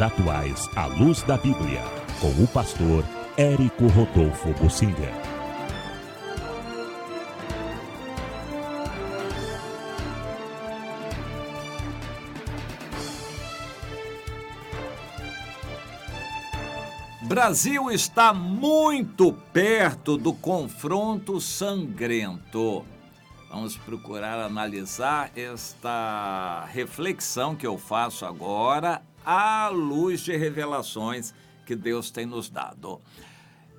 Atuais à luz da Bíblia, com o pastor Érico Rodolfo Bocinga. Brasil está muito perto do confronto sangrento. Vamos procurar analisar esta reflexão que eu faço agora à luz de revelações que Deus tem nos dado.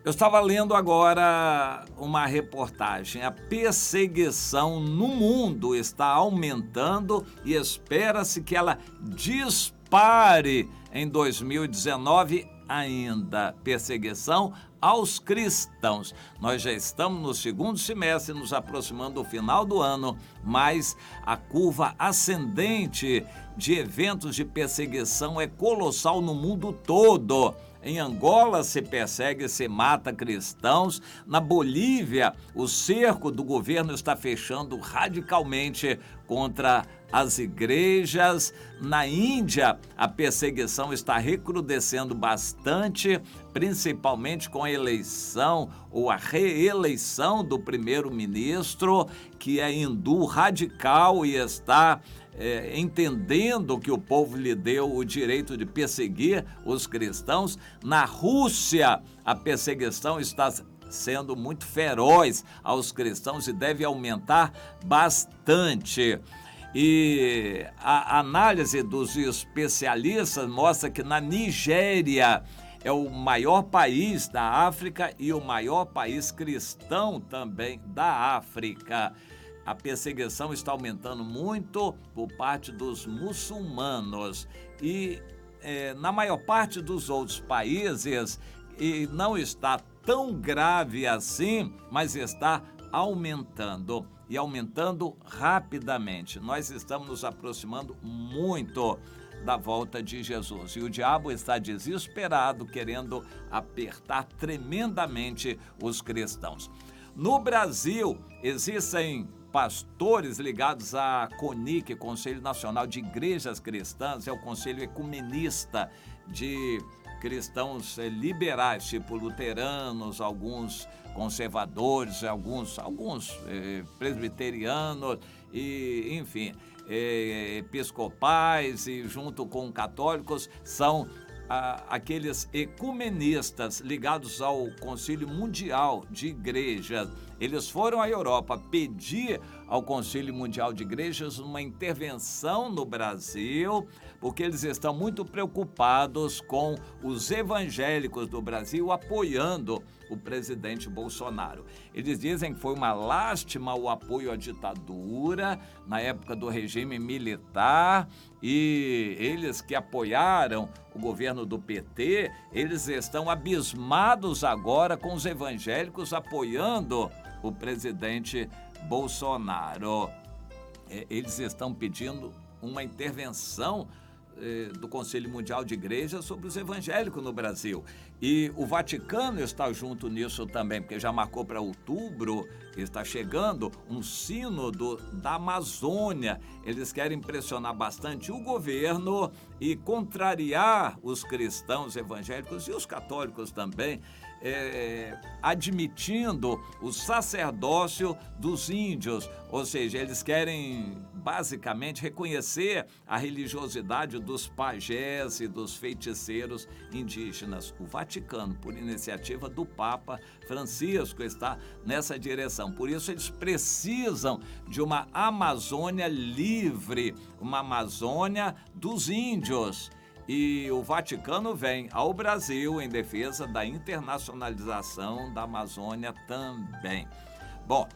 Eu estava lendo agora uma reportagem. A perseguição no mundo está aumentando e espera-se que ela dispare em 2019 ainda. Perseguição aos cristãos. Nós já estamos no segundo semestre, nos aproximando do final do ano, mas a curva ascendente de eventos de perseguição é colossal no mundo todo. Em Angola se persegue e se mata cristãos. Na Bolívia, o cerco do governo está fechando radicalmente contra as igrejas. Na Índia, a perseguição está recrudescendo bastante, principalmente com a eleição ou a reeleição do primeiro-ministro, que é hindu radical e está entendendo que o povo lhe deu o direito de perseguir os cristãos. Na Rússia, a perseguição está sendo muito feroz aos cristãos e deve aumentar bastante. E a análise dos especialistas mostra que na Nigéria é o maior país da África e o maior país cristão também da África. A perseguição está aumentando muito por parte dos muçulmanos e na maior parte dos outros países e não está tão grave assim, mas está aumentando e aumentando rapidamente. Nós estamos nos aproximando muito da volta de Jesus e o diabo está desesperado, querendo apertar tremendamente os cristãos. No Brasil, existem pastores ligados à CONIC, Conselho Nacional de Igrejas Cristãs, é o Conselho Ecumenista de cristãos liberais, tipo luteranos, alguns conservadores, alguns presbiterianos, e, enfim, episcopais e junto com católicos são aqueles ecumenistas ligados ao Conselho Mundial de Igrejas. Eles foram à Europa pedir ao Conselho Mundial de Igrejas uma intervenção no Brasil, porque eles estão muito preocupados com os evangélicos do Brasil apoiando o presidente Bolsonaro. Eles dizem que foi uma lástima o apoio à ditadura na época do regime militar e eles que apoiaram o governo do PT, eles estão abismados agora com os evangélicos apoiando o presidente Bolsonaro. Eles estão pedindo uma intervenção do Conselho Mundial de Igrejas sobre os evangélicos no Brasil. E o Vaticano está junto nisso também, porque já marcou para outubro, está chegando um sínodo da Amazônia. Eles querem pressionar bastante o governo e contrariar os cristãos evangélicos e os católicos também, admitindo o sacerdócio dos índios, ou seja, eles querem basicamente reconhecer a religiosidade dos pajés e dos feiticeiros indígenas. O Vaticano, por iniciativa do Papa Francisco, está nessa direção. Por isso eles precisam de uma Amazônia livre, uma Amazônia dos índios. E o Vaticano vem ao Brasil em defesa da internacionalização da Amazônia também. Bom,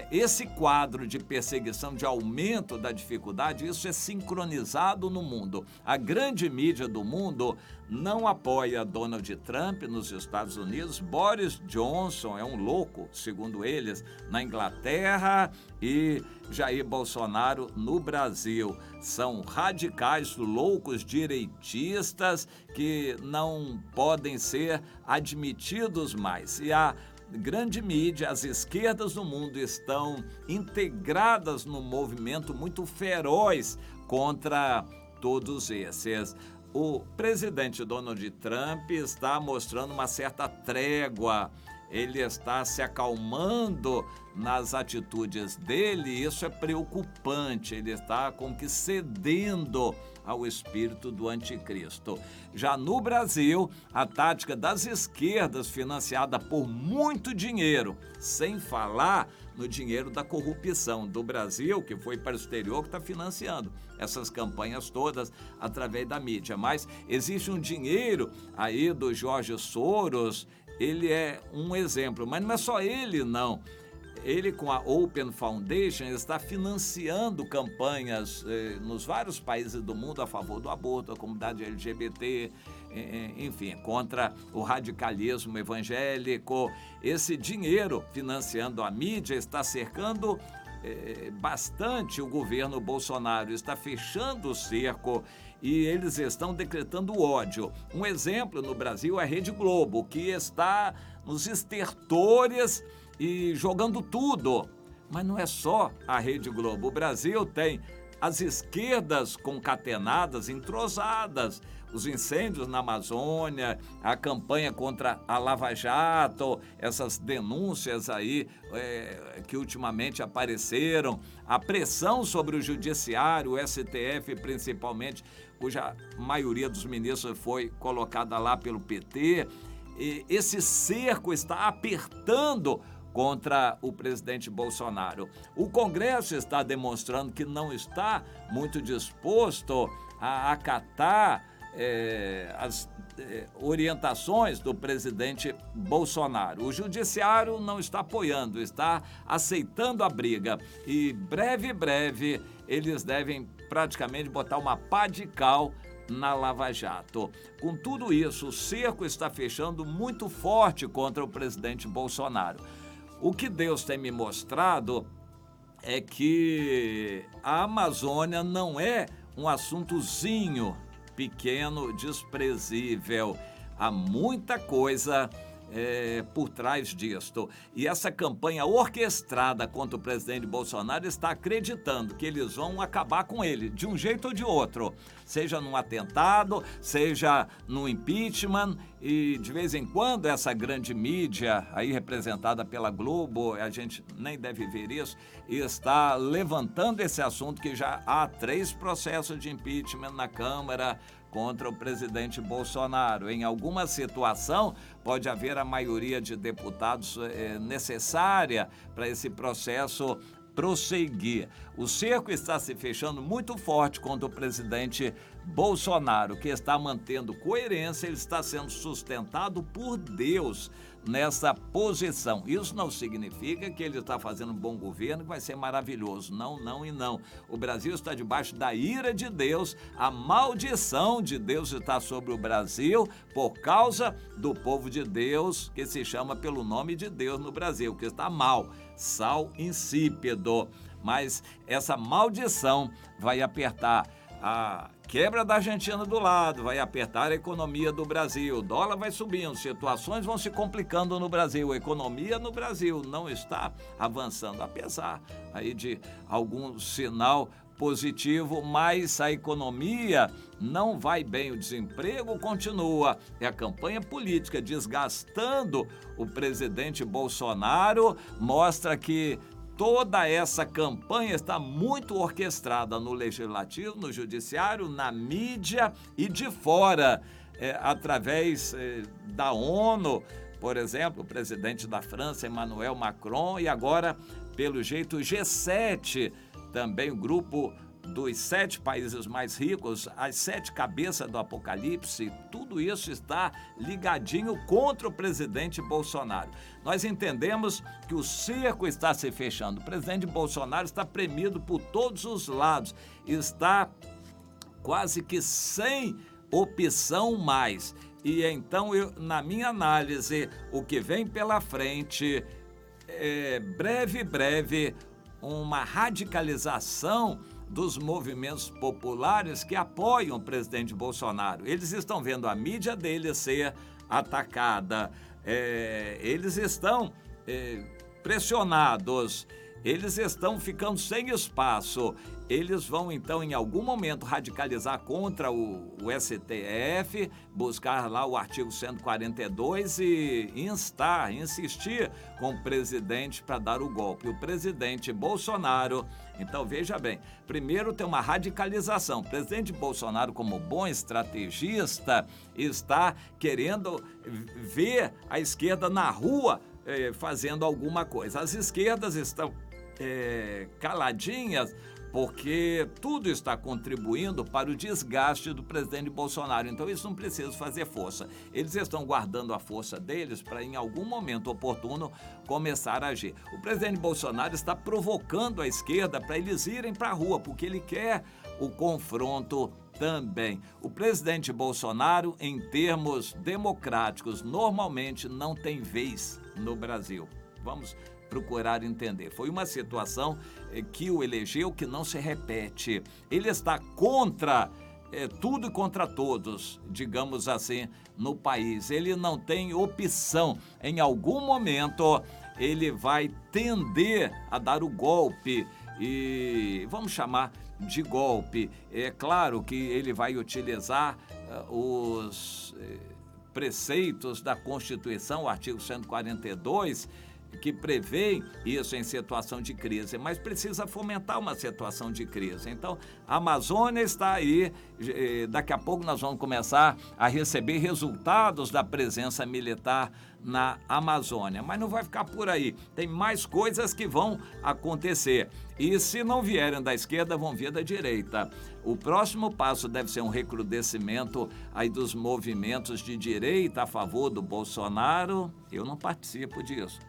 esse quadro de perseguição, de aumento da dificuldade, isso é sincronizado no mundo. A grande mídia do mundo não apoia Donald Trump nos Estados Unidos. Boris Johnson é um louco, segundo eles, na Inglaterra, e Jair Bolsonaro no Brasil. São radicais, loucos, direitistas que não podem ser admitidos mais. E a grande mídia, as esquerdas do mundo estão integradas num movimento muito feroz contra todos esses. o presidente Donald Trump está mostrando uma certa trégua, ele está se acalmando nas atitudes dele, e isso é preocupante, ele está como que cedendo ao espírito do anticristo. Já no Brasil, a tática das esquerdas, financiada por muito dinheiro, sem falar no dinheiro da corrupção do Brasil, que foi para o exterior, que está financiando essas campanhas todas através da mídia. Mas existe um dinheiro aí do George Soros, ele é um exemplo, mas não é só ele, não. Ele, com a Open Foundation, está financiando campanhas nos vários países do mundo a favor do aborto, da comunidade LGBT, enfim, contra o radicalismo evangélico. Esse dinheiro financiando a mídia está cercando bastante o governo Bolsonaro, está fechando o cerco e eles estão decretando ódio. Um exemplo no Brasil é a Rede Globo, que está nos estertores e jogando tudo. Mas não é só a Rede Globo. O Brasil tem as esquerdas concatenadas, entrosadas, os incêndios na Amazônia, a campanha contra a Lava Jato, essas denúncias aí que ultimamente apareceram, a pressão sobre o judiciário, o STF principalmente, cuja maioria dos ministros foi colocada lá pelo PT. E esse cerco está apertando contra o presidente Bolsonaro. O Congresso está demonstrando que não está muito disposto a acatar as orientações do presidente Bolsonaro. O judiciário não está apoiando, está aceitando a briga e breve eles devem praticamente botar uma pá de cal na Lava Jato. Com tudo isso, o cerco está fechando muito forte contra o presidente Bolsonaro. O que Deus tem me mostrado é que a Amazônia não é um assuntozinho pequeno, desprezível. Há muita coisa por trás disto. E essa campanha orquestrada contra o presidente Bolsonaro está acreditando que eles vão acabar com ele, de um jeito ou de outro. Seja num atentado, seja no impeachment, e de vez em quando essa grande mídia, aí representada pela Globo, a gente nem deve ver isso, está levantando esse assunto que já há 3 processos de impeachment na Câmara contra o presidente Bolsonaro. Em alguma situação, pode haver a maioria de deputados necessária para esse processo prosseguir. O cerco está se fechando muito forte contra o presidente Bolsonaro, que está mantendo coerência, ele está sendo sustentado por Deus nessa posição. Isso não significa que ele está fazendo um bom governo, que vai ser maravilhoso. Não, não e não. O Brasil está debaixo da ira de Deus, a maldição de Deus está sobre o Brasil por causa do povo de Deus, que se chama pelo nome de Deus no Brasil, que está mal, sal insípido. Mas essa maldição vai apertar a quebra da Argentina do lado, vai apertar a economia do Brasil, o dólar vai subindo, situações vão se complicando no Brasil, a economia no Brasil não está avançando, apesar aí de algum sinal positivo, mas a economia não vai bem, o desemprego continua, é a campanha política desgastando o presidente Bolsonaro, mostra que toda essa campanha está muito orquestrada no Legislativo, no Judiciário, na mídia e de fora, através da ONU, por exemplo, o presidente da França, Emmanuel Macron, e agora, pelo jeito, o G7, também o grupo dos 7 países mais ricos, as 7 cabeças do apocalipse, tudo isso está ligadinho contra o presidente Bolsonaro. Nós entendemos que o cerco está se fechando. O presidente Bolsonaro está premido por todos os lados, está quase que sem opção mais. E então, na minha análise, o que vem pela frente é breve uma radicalização dos movimentos populares que apoiam o presidente Bolsonaro. Eles estão vendo a mídia dele ser atacada, eles estão pressionados, eles estão ficando sem espaço eles vão, então, em algum momento, radicalizar contra o STF, buscar lá o artigo 142 e insistir com o presidente para dar o golpe. O presidente Bolsonaro, então, veja bem, primeiro tem uma radicalização. O presidente Bolsonaro, como bom estrategista, está querendo ver a esquerda na rua fazendo alguma coisa. As esquerdas estão caladinhas, porque tudo está contribuindo para o desgaste do presidente Bolsonaro. Então, isso não precisa fazer força. Eles estão guardando a força deles para, em algum momento oportuno, começar a agir. O presidente Bolsonaro está provocando a esquerda para eles irem para a rua, porque ele quer o confronto também. O presidente Bolsonaro, em termos democráticos, normalmente não tem vez no Brasil. Vamos procurar entender. Foi uma situação que o elegeu que não se repete. Ele está contra tudo e contra todos, digamos assim, no país. Ele não tem opção. Em algum momento, ele vai tender a dar o golpe e vamos chamar de golpe. É claro que ele vai utilizar os preceitos da Constituição, o artigo 142, que prevê isso em situação de crise, mas precisa fomentar uma situação de crise. Então, a Amazônia está aí, daqui a pouco nós vamos começar a receber resultados da presença militar na Amazônia, mas não vai ficar por aí, tem mais coisas que vão acontecer, e se não vierem da esquerda, vão vir da direita. O próximo passo deve ser um recrudescimento aí dos movimentos de direita a favor do Bolsonaro. Eu não participo disso.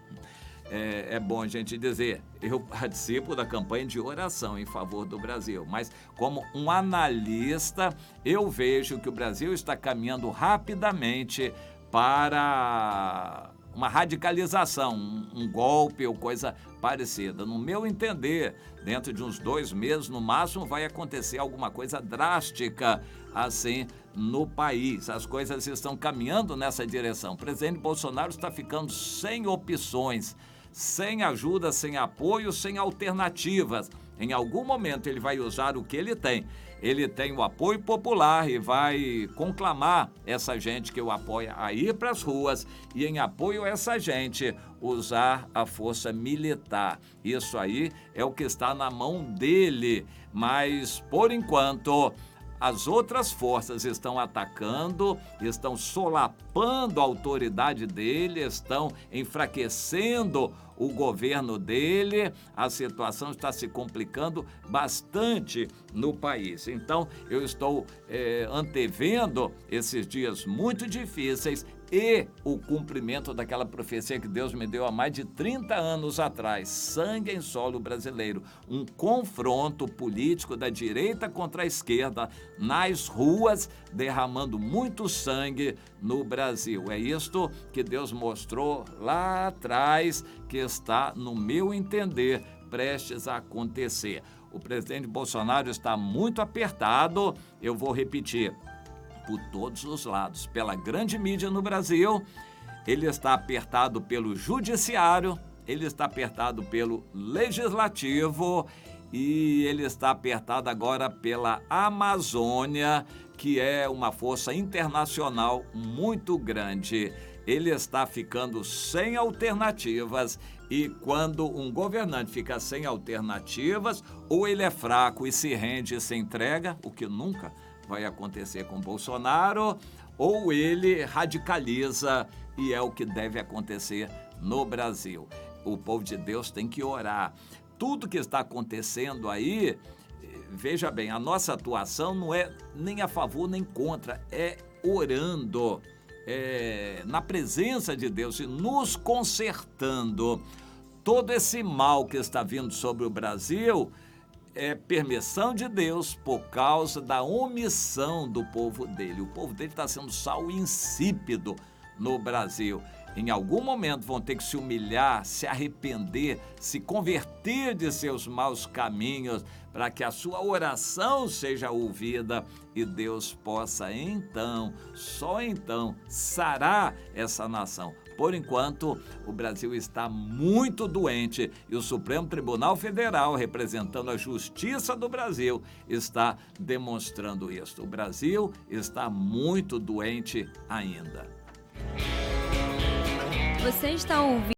É bom a gente dizer, eu participo da campanha de oração em favor do Brasil, mas como um analista, eu vejo que o Brasil está caminhando rapidamente para uma radicalização, um golpe ou coisa parecida. No meu entender, dentro de uns 2 meses, no máximo, vai acontecer alguma coisa drástica assim no país. As coisas estão caminhando nessa direção. O presidente Bolsonaro está ficando sem opções, sem ajuda, sem apoio, sem alternativas. Em algum momento ele vai usar o que ele tem. Ele tem o apoio popular e vai conclamar essa gente que o apoia a ir para as ruas e, em apoio a essa gente, usar a força militar. Isso aí é o que está na mão dele, mas, por enquanto, as outras forças estão atacando, estão solapando a autoridade dele, estão enfraquecendo o governo dele. A situação está se complicando bastante no país. Então, eu estou antevendo esses dias muito difíceis e o cumprimento daquela profecia que Deus me deu há mais de 30 anos atrás, sangue em solo brasileiro, um confronto político da direita contra a esquerda nas ruas, derramando muito sangue no Brasil. É isto que Deus mostrou lá atrás, que está, no meu entender, prestes a acontecer. O presidente Bolsonaro está muito apertado, eu vou repetir, por todos os lados, pela grande mídia no Brasil, ele está apertado pelo judiciário, ele está apertado pelo legislativo e ele está apertado agora pela Amazônia, que é uma força internacional muito grande. Ele está ficando sem alternativas e quando um governante fica sem alternativas, ou ele é fraco e se rende e se entrega, o que nunca vai acontecer com Bolsonaro, ou ele radicaliza e é o que deve acontecer no Brasil. O povo de Deus tem que orar. Tudo que está acontecendo aí, veja bem, a nossa atuação não é nem a favor nem contra, é orando, na presença de Deus e nos consertando. Todo esse mal que está vindo sobre o Brasil é permissão de Deus por causa da omissão do povo dele. O povo dele está sendo sal insípido no Brasil. em algum momento vão ter que se humilhar, se arrepender, se converter de seus maus caminhos, para que a sua oração seja ouvida e Deus possa então, só então, sarar essa nação. Por enquanto, o Brasil está muito doente e o Supremo Tribunal Federal, representando a justiça do Brasil, está demonstrando isso. O Brasil está muito doente ainda. Você está ouvindo